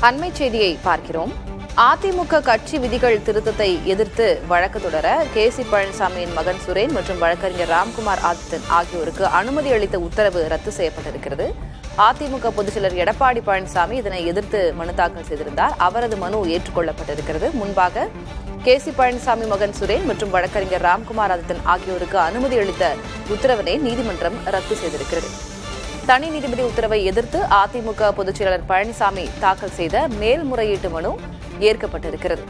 அண்மை செய்தியை பார்க்கிறோம். அதிமுக கட்சி விதிகள் திருத்தத்தை எதிர்த்து வழக்கு தொடர கே.சி. பழனிசாமியின் மகன் சுரேன் மற்றும் வழக்கறிஞர் ராம்குமார் ஆதித்தன் ஆகியோருக்கு அனுமதி அளித்த உத்தரவு ரத்து செய்யப்பட்டிருக்கிறது. அதிமுக பொதுச்செயலர் எடப்பாடி பழனிசாமி இதனை எதிர்த்து மனு தாக்கல் செய்திருந்தார். அவரது மனு ஏற்றுக்கொள்ளப்பட்டிருக்கிறது. முன்பாக கே.சி. பழனிசாமி மகன் சுரேன் மற்றும் வழக்கறிஞர் ராம்குமார் ஆதித்தன் ஆகியோருக்கு அனுமதி அளித்த உத்தரவினை நீதிமன்றம் ரத்து செய்திருக்கிறது. தனி நீதிபதி உத்தரவை எதிர்த்து அதிமுக பொதுச்செயலாளர் பழனிசாமி தாக்கல் செய்த மேல்முறையீட்டு மனு ஏற்கப்பட்டிருக்கிறது.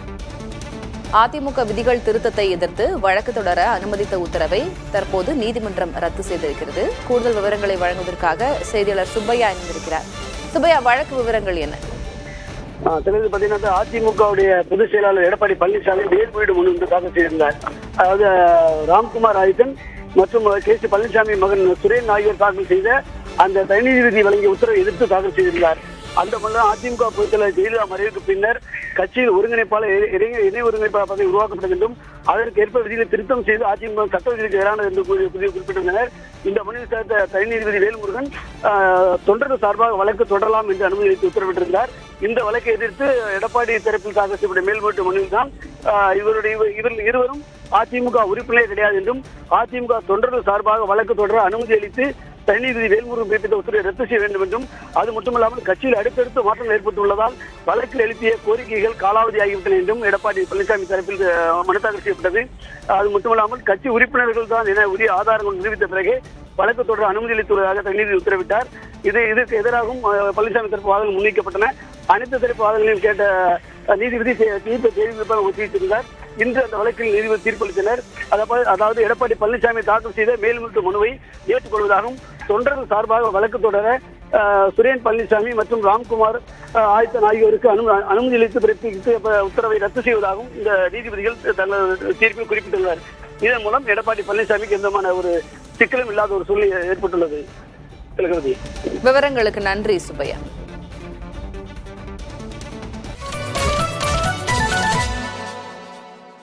அதிமுக விதிகள் திருத்தத்தை எதிர்த்து வழக்கு தொடர அனுமதித்த உத்தரவை தற்போது நீதிமன்றம் ரத்து செய்திருக்கிறது. கூடுதல் விவரங்களை வழங்குவதற்காக செய்தியாளர் சுப்பையா இணைந்திருக்கிறார். சுப்பையா, வழக்கு விவரங்கள் என்ன? அதிமுகவுடைய பொதுச் செயலாளர் எடப்பாடி பழனிசாமி மேல்முறையீடு மனு தாக்கல் செய்திருந்தார். அதாவது ராம்குமார் ஆதித்தன் மற்றும் கே.சி. பழனிசாமி மகன் சுரேன் ஆகியோர் தாக்கல் செய்த அந்த தனி நீதிபதி வழங்கிய உத்தரவை எதிர்த்து தாக்கல் செய்திருந்தார். அந்த மனு அதிமுக பொதுச்செயலாளர் ஜெயலலிதா மறைவுக்கு பின்னர் கட்சியில் ஒருங்கிணைப்பாளர் இணை ஒருங்கிணைப்பாளர் பதவி உருவாக்கப்பட வேண்டும், அதற்கு ஏற்ப விதிகளை திருத்தம் செய்து அதிமுக சட்ட விதிகளுக்கு எதிரானது என்று குறிப்பிட்டிருந்தனர். இந்த மனுவை சேர்ந்த தனி நீதிபதி வேல்முருகன் தொண்டர்கள் சார்பாக வழக்கு தொடரலாம் என்று அனுமதி அளித்து உத்தரவிட்டிருந்தார். இந்த வழக்கை எதிர்த்து எடப்பாடி தரப்பில் தாக்கல் செய்யப்பட்ட மேல்முறையீட்டு மனுவில் தான் இவர்கள் இருவரும் அதிமுக உறுப்பினரே கிடையாது என்றும் அதிமுக தொண்டர்கள் சார்பாக வழக்கு தொடர அனுமதி அளித்து தனி நீதிபதி வேல்முருகன் பிறப்பித்த உத்தரவை ரத்து செய்ய வேண்டும் என்றும், அது மட்டுமல்லாமல் கட்சியில் அடுத்தடுத்து மாற்றம் ஏற்பட்டுள்ளதால் வழக்கில் எழுப்பிய கோரிக்கைகள் காலாவதி ஆகிவிட்டன என்றும் எடப்பாடி பழனிசாமி தரப்பில் மனு தாக்கல் செய்யப்பட்டது. அது மட்டுமல்லாமல் கட்சி உறுப்பினர்கள் தான் என உரிய ஆதாரங்கள் நிரூபித்த பிறகு வழக்கு தொடர அனுமதி அளித்துள்ளதாக தனி நீதிபதி உத்தரவிட்டார். இதற்கு எதிராகவும் பழனிசாமி தரப்பு வாதங்கள் முன்வைக்கப்பட்டன. அனைத்து தரப்பு வாதங்களையும் கேட்ட நீதிபதி தீர்ப்பை தெரிவிப்பாக ஒத்திவைத்திருந்தார். இன்று அந்த வழக்கில் நீதிபதி தீர்ப்பளித்தனர். அதாவது எடப்பாடி பழனிசாமி தாக்கல் செய்த மேல்முறையீட்டு மனுவை ஏற்றுக்கொள்வதாகவும் தொண்டர்கள் சார்பாக வழக்கு தொடர சுரேன் பழனிசாமி மற்றும் ராம்குமார் ஆதித்தன் ஆகியோருக்கு அனுமதி அளித்து பிறப்பித்த உத்தரவை ரத்து செய்வதாகவும் இந்த நீதிபதிகள் தங்கள் தீர்ப்பில் குறிப்பிட்டுள்ளனர். இதன் மூலம் எடப்பாடி பழனிசாமிக்கு எந்தமான ஒரு சிக்கலும் இல்லாத ஒரு சூழ்நிலை ஏற்பட்டுள்ளது. விவரங்களுக்கு நன்றி சுப்பையா.